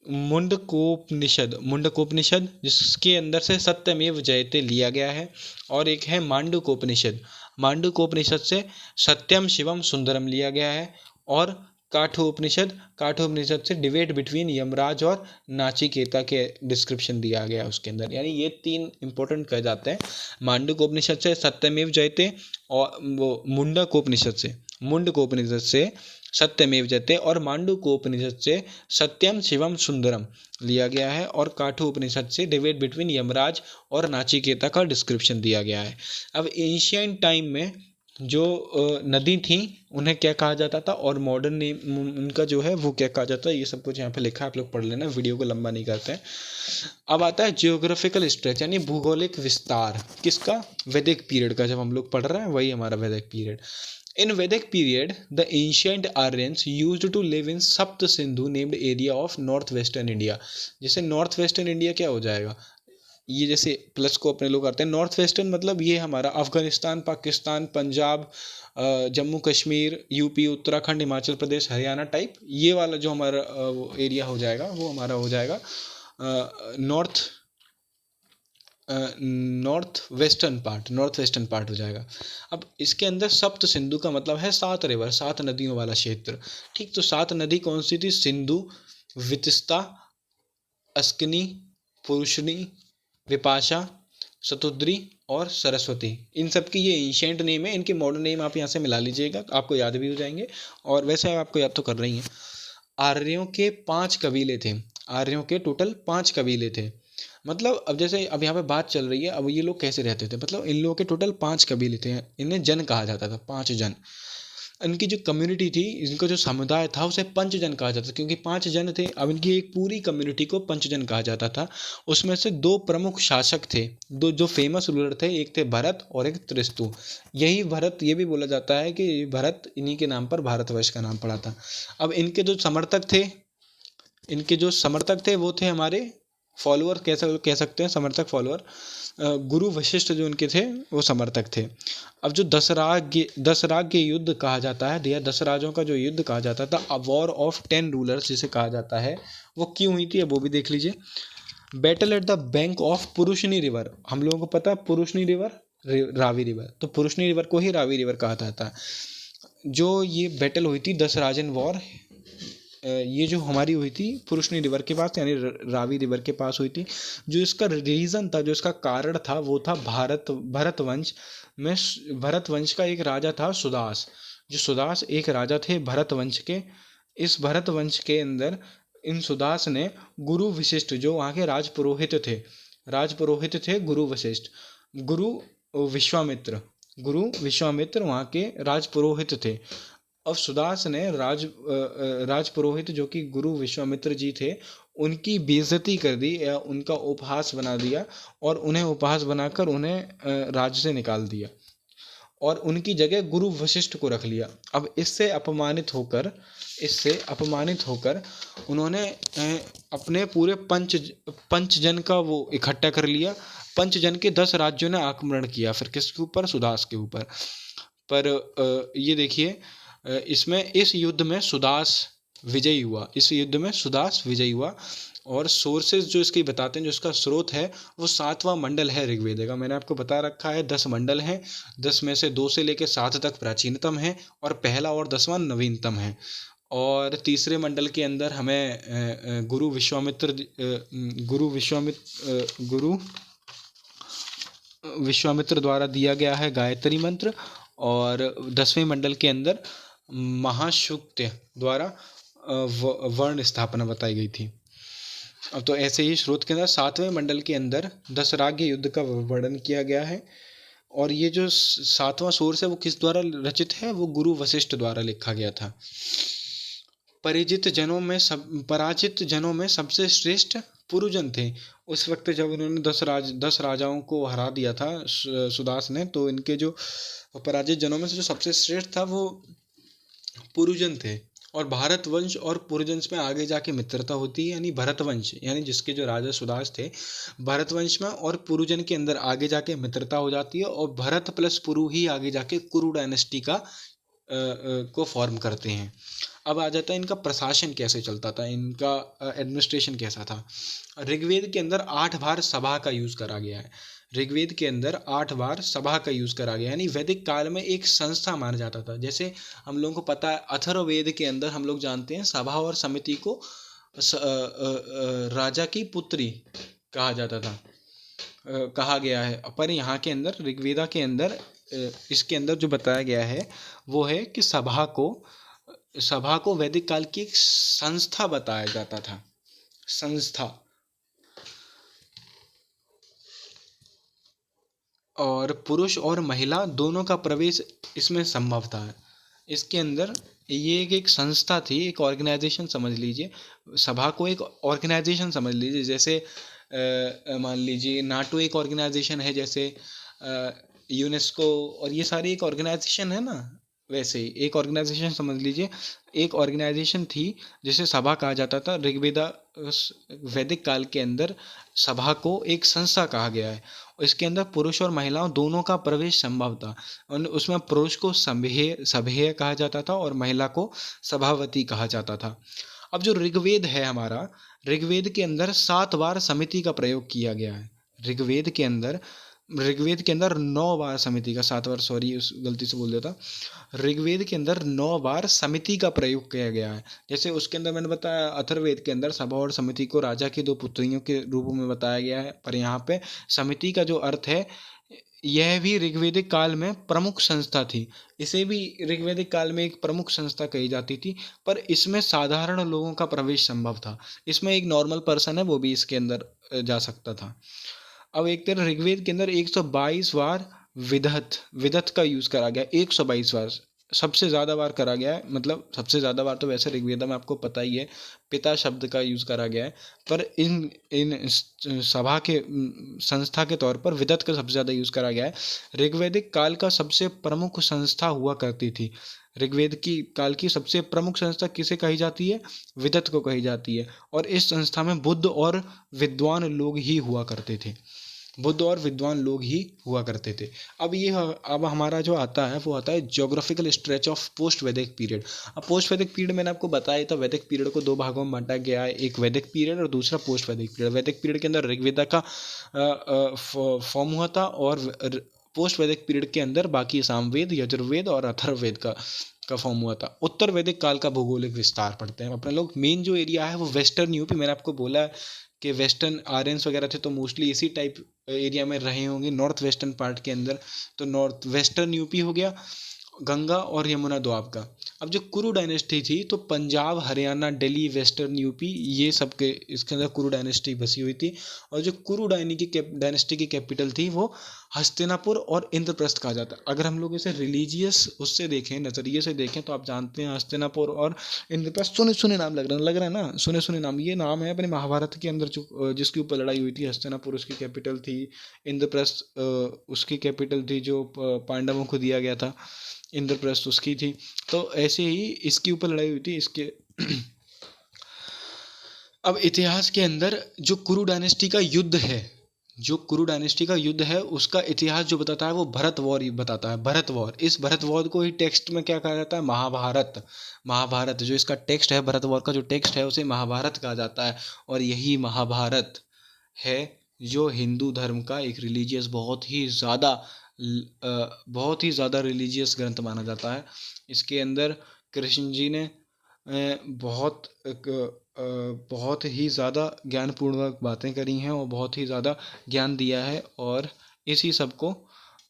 मुंडकोपनिषद, मुंडकोपनिषद जिसके अंदर से सत्यमेव जयते लिया गया है, और एक है मांडूकोपनिषद, मांडूकोपनिषद से सत्यम शिवम सुंदरम लिया गया है, और काठोपनिषद, काठोपनिषद से डिबेट बिटवीन यमराज और नाचिकेता के डिस्क्रिप्शन दिया गया है उसके अंदर। यानी ये 3 इंपॉर्टेंट कहे जाते हैं। मांडूकोपनिषद से सत्यमेव जयते, और वो मुंडकोपनिषद से सत्यमेव जयते, और मांडूकोपनिषद से सत्यम शिवम सुंदरम लिया गया है, और काठोपनिषद से डिबेट बिटवीन यमराज और नाचिकेता का डिस्क्रिप्शन दिया गया है। अब एंशिएंट टाइम में जो नदी थी उन्हें क्या कहा जाता था, और मॉडर्न नेम उनका जो है वो क्या कहा जाता है, ये सब कुछ यहाँ पे लिखा है, आप लोग पढ़ लेना, वीडियो को लंबा नहीं करते हैं। अब आता है जियोग्राफिकल स्ट्रेच, यानी भूगोलिक विस्तार, किसका, वैदिक पीरियड का। जब हम लोग पढ़ रहे हैं वही हमारा वैदिक period. In Vedic period, the ancient Aryans used to live in Sapt Sindhu named area of northwestern India। जैसे नॉर्थ वेस्टर्न इंडिया क्या हो जाएगा, ये जैसे प्लस को अपने लोग करते हैं, नॉर्थ वेस्टर्न मतलब ये हमारा अफगानिस्तान, पाकिस्तान, पंजाब, जम्मू कश्मीर, यूपी, उत्तराखंड, हिमाचल प्रदेश, हरियाणा टाइप, ये वाला जो हमारा एरिया हो जाएगा वो हमारा हो जाएगा नॉर्थ वेस्टर्न पार्ट हो जाएगा। अब इसके अंदर सप्त सिंधु का मतलब है 7 रिवर, 7 नदियों वाला क्षेत्र। ठीक, तो 7 नदी कौन सी थी, सिंधु, वितस्ता, अस्किनी, पुरुषनी, विपाशा, शतुद्री और सरस्वती। इन सब की ये एंशिएंट नेम है, इनके मॉडर्न नेम आप यहाँ से मिला लीजिएगा, आपको याद भी हो जाएंगे, और वैसे आपको याद तो कर रही हैं। आर्यों के 5 कबीले थे, आर्यों के टोटल 5 कबीले थे। मतलब अब जैसे अब यहाँ पे बात चल रही है, अब ये लोग कैसे रहते थे, मतलब इन लोगों के टोटल 5 कबीले थे, इन्हें जन कहा जाता था, 5 जन। इनकी जो कम्युनिटी थी, इनका जो समुदाय था उसे पंचजन कहा जाता था, क्योंकि 5 जन थे। अब इनकी एक पूरी कम्युनिटी को पंचजन कहा जाता था। उसमें से 2 प्रमुख शासक थे, 2 जो फेमस रूलर थे, एक थे भरत और एक त्रिस्तु। यही भरत, ये भी बोला जाता है कि भरत इन्हीं के नाम पर भारतवर्ष का नाम पड़ा था। अब इनके जो समर्थक थे वो थे हमारे फॉलोअर, कह सकते हैं समर्थक, फॉलोअर। गुरु वशिष्ठ जो उनके थे वो समर्थक थे। अब जो दसराज्य युद्ध कहा जाता है, 10 राजों का जो युद्ध कहा जाता था, अ वॉर ऑफ 10 रूलर्स जिसे कहा जाता है, वो क्यों हुई थी वो भी देख लीजिए। Battle at the bank of Purushni river, हम लोगों को पता है पुरुषनी रिवर रावी रिवर, तो पुरुषनी रिवर को ही रावी रिवर कहा जाता है। जो ये बैटल हुई थी 10 राजन वॉर, ये जो हमारी हुई थी पुरुषनी रिवर के पास, यानी रावी रिवर के पास हुई थी। जो इसका रीज़न था, जो इसका कारण था, वो था भरत वंश का एक राजा था सुदास। जो सुदास एक राजा थे भरत वंश के। इस भरत वंश के अंदर इन सुदास ने गुरु वशिष्ठ, जो वहाँ के राजपुरोहित थे गुरु वशिष्ठ, गुरु विश्वामित्र वहाँ के राजपुरोहित थे। अब सुदास ने राजपुरोहित जो कि गुरु विश्वामित्र जी थे, उनकी बेइज्जती कर दी या उनका उपहास बना दिया, और उन्हें उपहास बनाकर उन्हें राज्य से निकाल दिया, और उनकी जगह गुरु वशिष्ठ को रख लिया। अब इससे अपमानित होकर उन्होंने अपने पूरे पंचजन का वो इकट्ठा कर लिया, पंचजन के 10 राज्यों ने आक्रमण किया। फिर किसके ऊपर? सुदास के ऊपर। पर ये देखिए, इसमें इस युद्ध में सुदास विजयी हुआ। इस युद्ध में सुदास विजयी हुआ। और सोर्सेज जो इसके बताते हैं, जो इसका स्रोत है, वो 7वां मंडल है ऋग्वेद का। मैंने आपको बता रखा है 10 मंडल हैं, 10 में से 2 से लेकर 7 तक प्राचीनतम है और पहला और 10वां नवीनतम है। और तीसरे मंडल के अंदर हमें गुरु विश्वामित्र द्वारा दिया गया है गायत्री मंत्र। और 10वें मंडल के अंदर महाशुक्त्य द्वारा वर्ण स्थापना बताई गई थी। अब तो ऐसे ही स्रोत के अंदर 7वें मंडल के अंदर दशराग्य युद्ध का वर्णन किया गया है। और ये जो 7वां सोर्स है वो किस द्वारा रचित है? वो गुरु वशिष्ठ द्वारा लिखा गया था। पराजित जनों में सबसे श्रेष्ठ पुरुजन थे। उस वक्त जब उन्होंने 10 राजाओं को हरा दिया था सुदास ने, तो इनके जो पराजित जनों में से जो सबसे श्रेष्ठ था वो पुरुजन थे। और भारतवंश और पुरुजंश में आगे जाके मित्रता होती है, यानी भरतवंश, यानी जिसके जो राजा सुदास थे, भरतवंश में और पुरुजन के अंदर आगे जाके मित्रता हो जाती है। और भरत प्लस पुरु ही आगे जाके कुरु डायनेस्टी को फॉर्म करते हैं। अब आ जाता है इनका प्रशासन कैसे चलता था, इनका एडमिनिस्ट्रेशन कैसा था। ऋग्वेद के अंदर 8 बार सभा का यूज करा गया है। ऋग्वेद के अंदर 8 बार सभा का यूज करा गया, यानी वैदिक काल में एक संस्था माना जाता था। जैसे हम लोगों को पता है अथर्ववेद के अंदर हम लोग जानते हैं सभा और समिति को राजा की पुत्री कहा जाता था, कहा गया है। पर यहाँ के अंदर ऋग्वेदा के अंदर इसके अंदर जो बताया गया है वो है कि सभा को वैदिक काल की एक संस्था बताया जाता था। संस्था। और पुरुष और महिला दोनों का प्रवेश इसमें संभव था। इसके अंदर ये एक संस्था थी, एक ऑर्गेनाइजेशन समझ लीजिए। सभा को एक ऑर्गेनाइजेशन समझ लीजिए। जैसे मान लीजिए नाटो एक ऑर्गेनाइजेशन है, जैसे यूनेस्को, और ये सारी एक ऑर्गेनाइजेशन है ना, वैसे ही एक ऑर्गेनाइजेशन समझ लीजिए। एक ऑर्गेनाइजेशन थी जिसे सभा कहा जाता था। ऋग्वेदा वैदिक काल के अंदर सभा को एक संस्था कहा गया है। इसके अंदर पुरुष और महिलाओं दोनों का प्रवेश संभव था। उसमें पुरुष को सभ्य कहा जाता था और महिला को सभावती कहा जाता था। अब जो ऋग्वेद है हमारा, ऋग्वेद के अंदर 7 बार समिति का प्रयोग किया गया है। ऋग्वेद के अंदर 9 बार समिति का, 7 बार, सॉरी उस गलती से बोल देता। ऋग्वेद के अंदर 9 बार समिति का प्रयोग किया गया है। जैसे उसके अंदर मैंने बताया अथर्ववेद के अंदर सभा और समिति को राजा की 2 पुत्रियों के रूप में बताया गया है। पर यहाँ पे समिति का जो अर्थ है, यह भी ऋग्वेदिक काल में प्रमुख संस्था थी। इसे भी ऋग्वेदिक काल में एक प्रमुख संस्था कही जाती थी। पर इसमें साधारण लोगों का प्रवेश संभव था। इसमें एक नॉर्मल पर्सन है वो भी इसके अंदर जा सकता था। अब एक तरह ऋग्वेद के अंदर 122 बार विदथ का यूज करा गया। 122 बार, सबसे ज़्यादा बार करा गया है। मतलब सबसे ज़्यादा बार तो वैसे ऋग्वेद में आपको पता ही है, पिता शब्द का यूज करा गया है। पर इन सभा के संस्था के तौर पर विदथ का सबसे ज़्यादा यूज करा गया है। ऋग्वेदिक काल का सबसे प्रमुख संस्था हुआ करती थी। ऋग्वेद की काल की सबसे प्रमुख संस्था किसे कही जाती है? विदथ को कही जाती है। और इस संस्था में बुद्ध और विद्वान लोग ही हुआ करते थे। अब हमारा जो आता है वो आता है ज्योग्राफिकल स्ट्रेच ऑफ पोस्ट वैदिक पीरियड। अब पोस्ट वैदिक पीरियड मैंने आपको बताया था, वैदिक पीरियड को 2 भागों में बांटा गया है, एक वैदिक पीरियड और दूसरा पोस्ट वैदिक पीरियड। वैदिक पीरियड के अंदर ऋग्वेदा का फॉर्म हुआ था और पोस्ट वैदिक पीरियड के अंदर बाकी सामवेद, यजुर्वेद और अथर्ववेद का फॉर्म हुआ था। उत्तर वैदिक काल का भौगोलिक विस्तार पढ़ते हैं अपने लोग। मेन जो एरिया है वो वेस्टर्न यूपी, मैंने आपको बोला कि वेस्टर्न आर्यंस वगैरह थे तो मोस्टली इसी टाइप एरिया में रहे होंगे, नॉर्थ वेस्टर्न पार्ट के अंदर। तो नॉर्थ वेस्टर्न यूपी हो गया, गंगा और यमुना द्वाब का। अब जो कुरु डायनेस्टी थी तो पंजाब, हरियाणा, दिल्ली, वेस्टर्न यूपी, ये सब के इसके अंदर कुरु डायनेस्टी बसी हुई थी। और जो कुरु डायनेस्टी की कैपिटल थी वो हस्तिनापुर और इंद्रप्रस्थ कहा जाता है। अगर हम लोग इसे रिलीजियस उससे देखें, नज़रिए से देखें, तो आप जानते हैं हस्तिनापुर और इंद्रप्रस्थ सुने नाम लग रहा है ना, सुने नाम। ये नाम है अपने महाभारत के अंदर जो जिसके ऊपर लड़ाई हुई थी। हस्तिनापुर उसकी कैपिटल थी, इंद्रप्रस्थ उसकी कैपिटल थी जो पांडवों को दिया गया था, इंद्रप्रस्थ उसकी थी। तो ऐसे ही इसके ऊपर लड़ाई हुई थी इसके। अब इतिहास के अंदर जो कुरु डायनेस्टी का युद्ध है, जो कुरु डायनेस्टी का युद्ध है उसका इतिहास जो बताता है वो भरत वॉर ही बताता है। भरत वॉर, इस भरत वॉर को ही टेक्स्ट में क्या कहा जाता है, महाभारत। महाभारत जो इसका टेक्स्ट है, भरत वॉर का जो टेक्स्ट है उसे महाभारत कहा जाता है। और यही महाभारत है जो हिंदू धर्म का एक रिलीजियस बहुत ही ज़्यादा रिलीजियस ग्रंथ माना जाता है। इसके अंदर कृष्ण जी ने बहुत ही ज़्यादा ज्ञानपूर्वक बातें करी हैं और बहुत ही ज़्यादा ज्ञान दिया है, और इसी सब को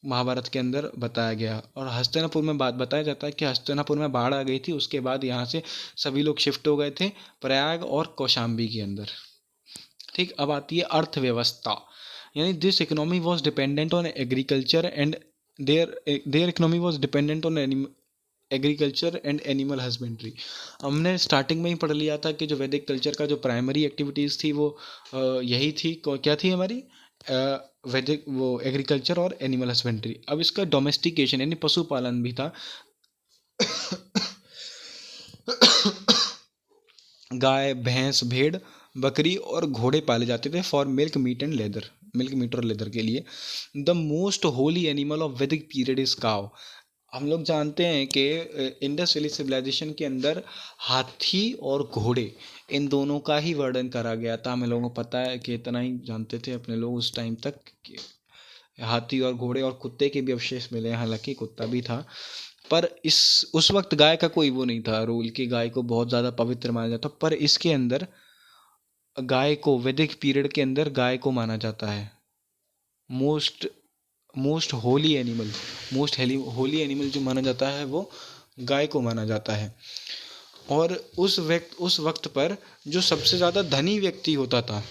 महाभारत के अंदर बताया गया। और हस्तिनापुर में बात बताया जाता है कि हस्तिनापुर में बाढ़ आ गई थी, उसके बाद यहाँ से सभी लोग शिफ्ट हो गए थे प्रयाग और कौशाम्बी के अंदर। ठीक, अब आती है अर्थव्यवस्था, यानी this economy was dependent on agriculture and there economy was dependent on agriculture and animal husbandry. हमने स्टार्टिंग में ही पढ़ लिया था कि जो वैदिक कल्चर का जो प्राइमरी एक्टिविटीज़ थी वो यही थी, क्या थी हमारी, वैदिक वो एग्रीकल्चर और एनिमल हस्बेंड्री। अब इसका डोमेस्टिकेशन यानी पशुपालन भी था। गाय, भैंस, भेड़, बकरी और घोड़े पाले जाते थे for milk, meat and leather, milk, meat और लेदर के लिए। The most holy animal of वैदिक पीरियड इज काव। हम लोग जानते हैं कि इंडस वैली सिविलाइजेशन के अंदर हाथी और घोड़े, इन दोनों का ही वर्णन करा गया था। हमें लोगों को पता है कि इतना ही जानते थे अपने लोग उस टाइम तक कि हाथी और घोड़े और कुत्ते के भी अवशेष मिले, हालांकि कुत्ता भी था। पर उस वक्त गाय का कोई वो नहीं था रूल कि गाय को बहुत ज़्यादा पवित्र माना जाता, पर इसके अंदर गाय को वैदिक पीरियड के अंदर गाय को माना जाता है most most holy animal. Holi animal जो माना जाता है वो गाय को माना जाता है। और उस वक्त पर जो सबसे ज़्यादा धनी व्यक्ति होता था,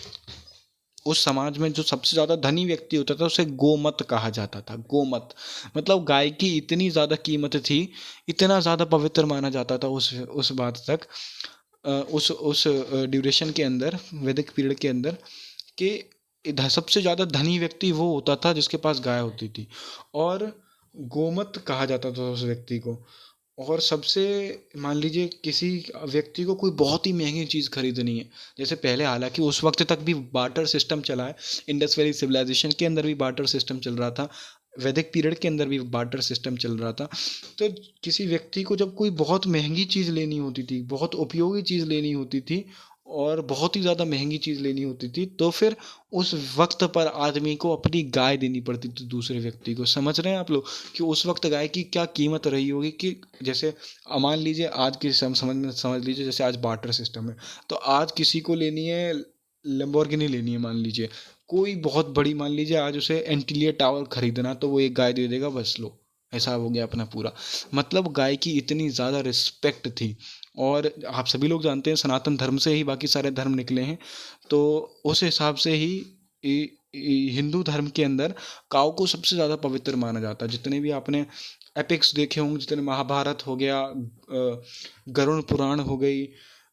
उस समाज में जो सबसे ज़्यादा धनी व्यक्ति होता था उसे गोमत कहा जाता था। गोमत मतलब गाय की इतनी ज़्यादा कीमत थी, इतना ज़्यादा पवित्र माना जाता था उस बात तक, उस ड्यूरेशन के अंदर, वैदिक पीरियड के अंदर, कि सबसे ज़्यादा धनी व्यक्ति वो होता था जिसके पास गाय होती थी, और गोमत कहा जाता था उस व्यक्ति को। और सबसे, मान लीजिए किसी व्यक्ति को कोई बहुत ही महंगी चीज़ खरीदनी है, जैसे पहले, हालांकि उस वक्त तक भी बार्टर सिस्टम चला है, इंडस वैली सिविलाइजेशन के अंदर भी बार्टर सिस्टम चल रहा था, वैदिक पीरियड के अंदर भी बार्टर सिस्टम चल रहा था। तो किसी व्यक्ति को जब कोई बहुत महंगी चीज़ लेनी होती थी, बहुत उपयोगी चीज़ लेनी होती थी और बहुत ही ज़्यादा महंगी चीज़ लेनी होती थी, तो फिर उस वक्त पर आदमी को अपनी गाय देनी पड़ती थी दूसरे व्यक्ति को। समझ रहे हैं आप लोग कि उस वक्त गाय की क्या कीमत रही होगी। कि जैसे मान लीजिए आज की समझ लीजिए, जैसे आज बार्टर सिस्टम है, तो आज किसी को लेनी है लैम्बोर्गिनी लेनी है, मान लीजिए कोई बहुत बड़ी, मान लीजिए आज उसे एंटीलिया टावर खरीदना, तो वो एक गाय दे देगा, बस लो, ऐसा हो गया अपना पूरा। मतलब गाय की इतनी ज़्यादा रिस्पेक्ट थी। और आप सभी लोग जानते हैं सनातन धर्म से ही बाकी सारे धर्म निकले हैं, तो उस हिसाब से ही हिंदू धर्म के अंदर काऊ को सबसे ज़्यादा पवित्र माना जाता है। जितने भी आपने एपिक्स देखे होंगे, जितने महाभारत हो गया, गरुड़ पुराण हो गई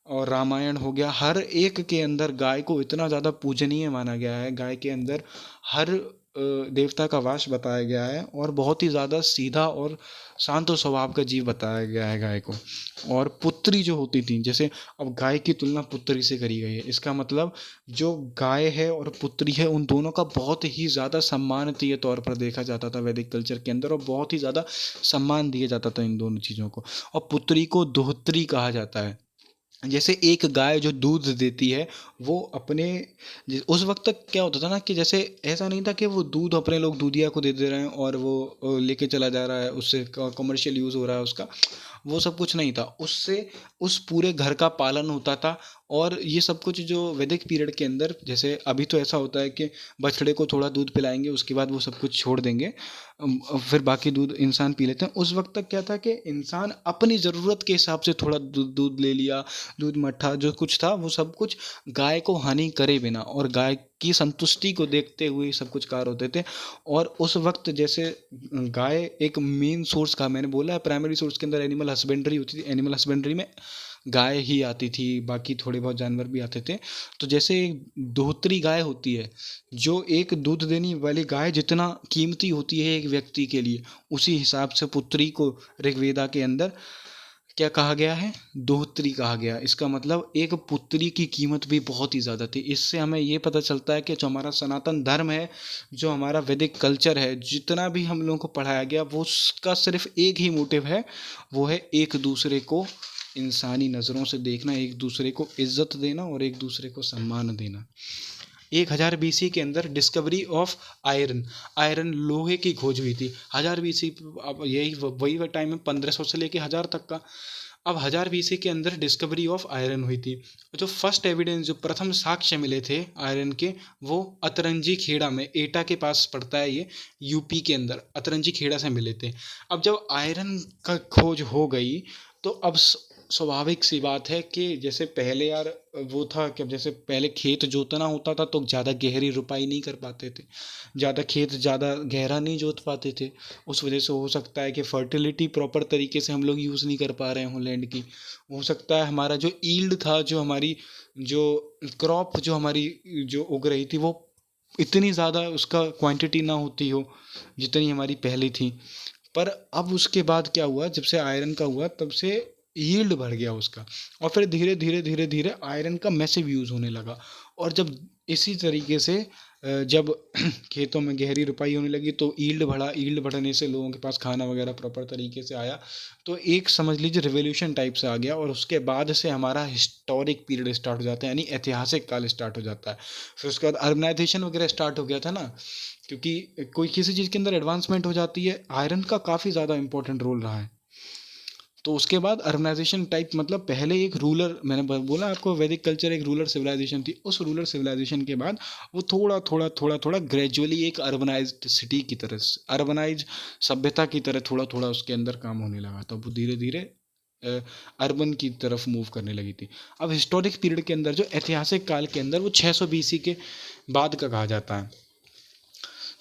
और रामायण हो गया, हर एक के अंदर गाय को इतना ज़्यादा पूजनीय माना गया है। गाय के अंदर हर देवता का वास बताया गया है, और बहुत ही ज़्यादा सीधा और शांत स्वभाव का जीव बताया गया है गाय को। और पुत्री जो होती थी, जैसे अब गाय की तुलना पुत्री से करी गई है, इसका मतलब जो गाय है और पुत्री है उन दोनों का बहुत ही ज़्यादा सम्मानीय तौर पर देखा जाता था वैदिक कल्चर के अंदर, और बहुत ही ज़्यादा सम्मान दिया जाता था इन दोनों चीज़ों को। और पुत्री को दोहत्री कहा जाता है। जैसे एक गाय जो दूध देती है, वो अपने, उस वक्त तक क्या होता था ना, कि जैसे ऐसा नहीं था कि वो दूध अपने लोग दूधिया को दे दे रहे हैं और वो लेके चला जा रहा है, उससे कमर्शियल यूज़ हो रहा है उसका, वो सब कुछ नहीं था। उससे उस पूरे घर का पालन होता था। और ये सब कुछ जो वैदिक पीरियड के अंदर, जैसे अभी तो ऐसा होता है कि बछड़े को थोड़ा दूध पिलाएंगे, उसके बाद वो सब कुछ छोड़ देंगे, फिर बाकी दूध इंसान पी लेते हैं। उस वक्त तक क्या था कि इंसान अपनी ज़रूरत के हिसाब से थोड़ा दूध ले लिया, दूध मट्ठा जो कुछ था वो सब कुछ गाय को हानि करे बिना और गाय की संतुष्टि को देखते हुए सब कुछ कार्य होते थे। और उस वक्त जैसे गाय एक मेन सोर्स का, मैंने बोला है प्राइमरी सोर्स के अंदर एनिमल हस्बेंड्री होती थी, एनिमल हस्बेंड्री में गाय ही आती थी, बाकी थोड़े बहुत जानवर भी आते थे। तो जैसे दोहतरी गाय होती है, जो एक दूध देने वाली गाय जितना कीमती होती है एक व्यक्ति के लिए, उसी हिसाब से पुत्री को ऋग्वेदा के अंदर क्या कहा गया है, दोहत्री कहा गया। इसका मतलब एक पुत्री की कीमत भी बहुत ही ज़्यादा थी। इससे हमें ये पता चलता है कि जो हमारा सनातन धर्म है, जो हमारा वैदिक कल्चर है, जितना भी हम लोगों को पढ़ाया गया, वो उसका सिर्फ एक ही मोटिव है, वो है एक दूसरे को इंसानी नज़रों से देखना, एक दूसरे को इज्जत देना और एक दूसरे को सम्मान देना। 1000 BC के अंदर डिस्कवरी ऑफ आयरन, आयरन लोहे की खोज हुई थी। 1000 BC, अब यही वही टाइम है 1500 से लेके 1000 तक का। अब 1000 BC के अंदर डिस्कवरी ऑफ आयरन हुई थी। जो फर्स्ट एविडेंस, जो प्रथम साक्ष्य मिले थे आयरन के, वो अतरंजी खेड़ा में, एटा के पास पड़ता है ये, यूपी के अंदर अतरंजी खेड़ा से मिले थे। अब जब आयरन का खोज हो गई तो अब स्वाभाविक सी बात है कि जैसे पहले यार वो था कि जैसे पहले खेत जोतना होता था तो ज़्यादा गहरी रुपाई नहीं कर पाते थे, ज़्यादा खेत ज़्यादा गहरा नहीं जोत पाते थे। उस वजह से हो सकता है कि फर्टिलिटी प्रॉपर तरीके से हम लोग यूज़ नहीं कर पा रहे हों लैंड की। हो सकता है हमारा जो ईल्ड था, जो हमारी जो क्रॉप जो हमारी जो उग रही थी, वो इतनी ज़्यादा उसका क्वांटिटी ना होती हो जितनी हमारी पहले थी। पर अब उसके बाद क्या हुआ, जब से आयरन का हुआ तब से यील्ड बढ़ गया उसका, और फिर धीरे धीरे धीरे धीरे आयरन का मैसिव यूज़ होने लगा। और जब इसी तरीके से जब खेतों में गहरी रुपाई होने लगी तो यील्ड बढ़ा, यील्ड बढ़ने से लोगों के पास खाना वगैरह प्रॉपर तरीके से आया, तो एक समझ लीजिए रिवोल्यूशन टाइप से आ गया। और उसके बाद से हमारा हिस्टोरिक पीरियड स्टार्ट हो जाता है, यानी ऐतिहासिक काल स्टार्ट हो जाता है। फिर उसके बाद अर्बनाइजेशन वगैरह स्टार्ट हो गया था ना, क्योंकि कोई किसी चीज़ के अंदर एडवांसमेंट हो जाती है, आयरन का काफ़ी ज़्यादा इंपॉर्टेंट रोल रहा है। तो उसके बाद अर्बनाइजेशन टाइप, मतलब पहले एक रूलर, मैंने बोला आपको वैदिक कल्चर एक रूलर सिविलाइजेशन थी, उस रूलर सिविलाइजेशन के बाद वो थोड़ा थोड़ा थोड़ा थोड़ा ग्रेजुअली एक अर्बनाइज्ड सिटी की तरह, अर्बनाइज सभ्यता की तरह थोड़ा थोड़ा उसके अंदर काम होने लगा। तो वो धीरे धीरे अर्बन की तरफ मूव करने लगी थी। अब हिस्टोरिक पीरियड के अंदर, जो ऐतिहासिक काल के अंदर, वो 600 BC के बाद का कहा जाता है।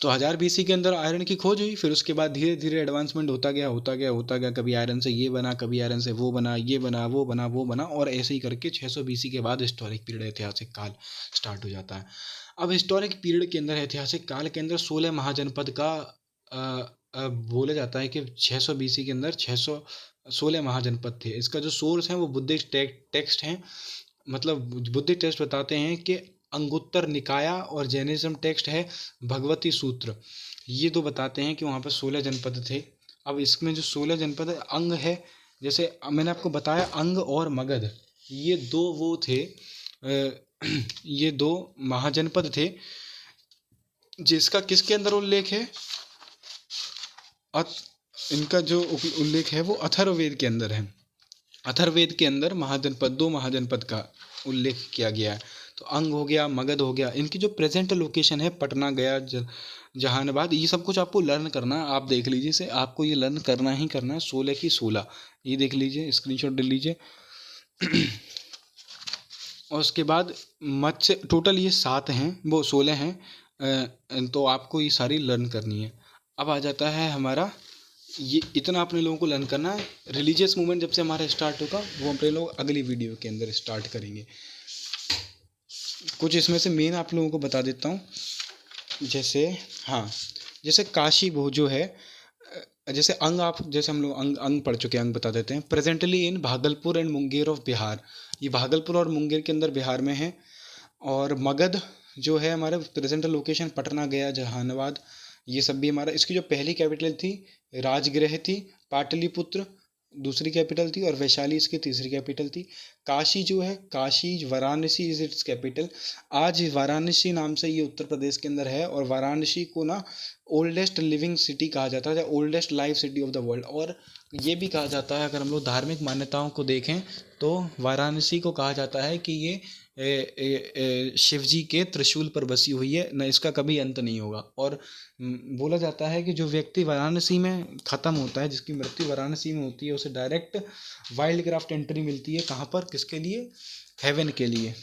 तो 1000 BC के अंदर आयरन की खोज हुई, फिर उसके बाद धीरे धीरे एडवांसमेंट होता गया होता गया होता गया, कभी आयरन से ये बना, कभी आयरन से वो बना, ये बना, वो बना, वो बना, और ऐसे ही करके 600 BC के बाद हिस्टोरिक पीरियड, ऐतिहासिक काल स्टार्ट हो जाता है। अब हिस्टोरिक पीरियड के अंदर, ऐतिहासिक काल के अंदर 16 महाजनपद का बोला जाता है कि 600 BC के अंदर 16 महाजनपद थे। इसका जो सोर्स है वो बुद्धिस्ट टेक्स्ट हैं, मतलब बुद्धिस्ट टेक्स्ट बताते हैं कि अंगुत्तर निकाया, और जैनिज्म टेक्स्ट है भगवती सूत्र। ये दो बताते हैं कि वहाँ पर 16 जनपद थे। अब इसमें जो 16 जनपद अंग है, जैसे मैंने आपको बताया अंग और मगध, ये दो वो थे, ये दो महाजनपद थे, जिसका किसके अंदर उल्लेख है, इनका जो उल्लेख है वो अथर्ववेद के अंदर है। अथर्ववेद के अंदर महाजनपद, दो महाजनपद का उल्लेख किया गया है। तो अंग हो गया, मगध हो गया, इनकी जो प्रेजेंट लोकेशन है पटना, गया, जहानाबाद, ये सब कुछ आपको लर्न करना है। आप देख लीजिए, से आपको ये लर्न करना ही करना है। 16 की 16, ये देख लीजिए, स्क्रीनशॉट ले लीजिए। और उसके बाद मत्स्य, टोटल ये 7 हैं, वो 16 हैं, तो आपको ये सारी लर्न करनी है। अब आ जाता है हमारा, ये इतना अपने लोगों को लर्न करना है। रिलीजियस मूवमेंट जब से हमारा स्टार्ट होगा, वो अपने लोग अगली वीडियो के अंदर स्टार्ट करेंगे। कुछ इसमें से मेन आप लोगों को बता देता हूँ। जैसे हाँ, जैसे काशी वो जो है, जैसे अंग, आप जैसे हम लोग अंग पढ़ चुके हैं, अंग बता देते हैं। Presently in Bhagalpur and Munger of Bihar, ये भागलपुर और मुंगेर के अंदर बिहार में है। और मगध जो है हमारे प्रेजेंट लोकेशन पटना, गया, जहानाबाद, ये सब भी हमारा। इसकी जो पहली कैपिटल थी राजगृह थी, पाटलिपुत्र दूसरी कैपिटल थी, और वैशाली इसकी तीसरी कैपिटल थी। काशी जो है, Kashi, Varanasi is it's capital. आज वाराणसी नाम से ये उत्तर प्रदेश के अंदर है, और वाराणसी को ना ओल्डेस्ट लिविंग सिटी कहा जाता है, oldest live city of the world. और ये भी कहा जाता है, अगर हम लोग धार्मिक मान्यताओं को देखें तो वाराणसी को कहा जाता है कि ये शिव जी के त्रिशूल पर बसी हुई है, न इसका कभी अंत नहीं होगा। और बोला जाता है कि जो व्यक्ति वाराणसी में ख़त्म होता है, जिसकी मृत्यु वाराणसी में होती है, उसे डायरेक्ट वाइल्ड क्राफ्ट एंट्री मिलती है। कहाँ पर, किसके लिए, हेवन के लिए,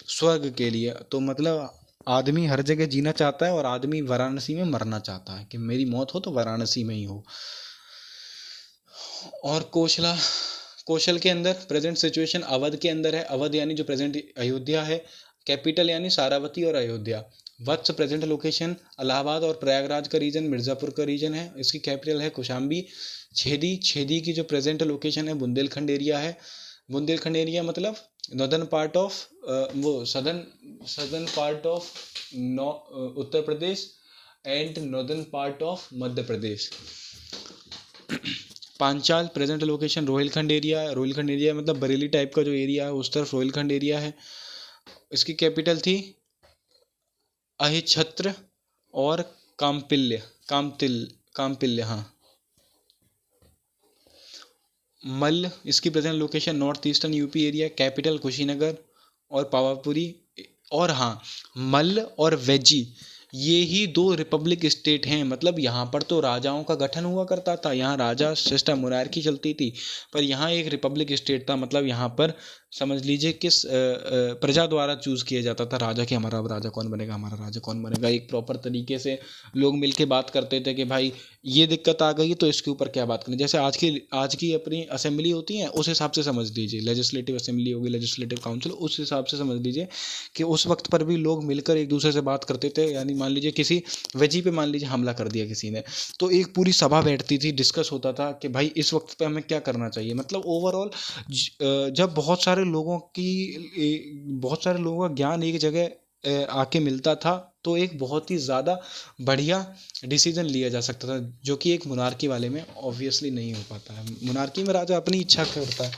स्वर्ग के लिए। तो मतलब आदमी हर जगह जीना चाहता है, और आदमी वाराणसी में मरना चाहता है कि मेरी मौत हो तो वाराणसी में ही हो। और कौशल के अंदर प्रेजेंट सिचुएशन अवध के अंदर है। अवध यानी जो प्रेजेंट अयोध्या है, कैपिटल यानी सारावती और अयोध्या। वत्स प्रेजेंट लोकेशन इलाहाबाद और प्रयागराज का रीजन मिर्ज़ापुर का रीजन है। इसकी कैपिटल है कौशाम्बी। छेदी, छेदी की जो प्रेजेंट लोकेशन है बुंदेलखंड एरिया है। बुंदेलखंड एरिया मतलब नॉर्दर्न पार्ट ऑफ वो southern part of Uttar Pradesh and northern part of Madhya Pradesh. Panchal present location Rohilkhand area है। रोहिलखंड एरिया मतलब बरेली टाइप का जो एरिया है उस तरफ रोहिलखंड एरिया है। इसकी कैपिटल थी अहिच्छत्र और कामपिल्य। हाँ। मल्ल, इसकी present location north eastern UP area. Capital Kushinagar और पावापुरी। और हाँ, मल्ल और वेजी ये ही दो रिपब्लिक स्टेट हैं। मतलब यहाँ पर तो राजाओं का गठन हुआ करता था, यहाँ राजा सिस्टम मोनार्की चलती थी, पर यहाँ एक रिपब्लिक स्टेट था। मतलब यहाँ पर समझ लीजिए किस प्रजा द्वारा चूज किया जाता था राजा कि हमारा राजा कौन बनेगा, हमारा राजा कौन बनेगा। एक प्रॉपर तरीके से लोग मिलके बात करते थे कि भाई ये दिक्कत आ गई तो इसके ऊपर क्या बात करें। जैसे आज की अपनी असेंबली होती है उस हिसाब से समझ लीजिए, लेजिस्लेटिव असेंबली होगी, लेजिस्लेटिव काउंसिल, उस हिसाब से समझ लीजिए कि उस वक्त पर भी लोग मिलकर एक दूसरे से बात करते थे। यानी मान लीजिए किसी वेजी पे मान लीजिए हमला कर दिया किसी ने, तो एक पूरी सभा बैठती थी, डिस्कस होता था कि भाई इस वक्त पे हमें क्या करना चाहिए। मतलब ओवरऑल जब बहुत सारे लोगों का ज्ञान एक जगह आके मिलता था तो एक बहुत ही ज़्यादा बढ़िया डिसीजन लिया जा सकता था, जो कि एक मोनार्की वाले में ऑब्वियसली नहीं हो पाता है। मोनार्की में राजा अपनी इच्छा करता है।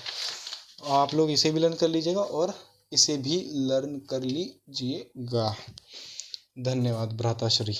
आप लोग इसे भी लर्न कर लीजिएगा और इसे भी लर्न कर लीजिएगा। धन्यवाद भ्राताश्री।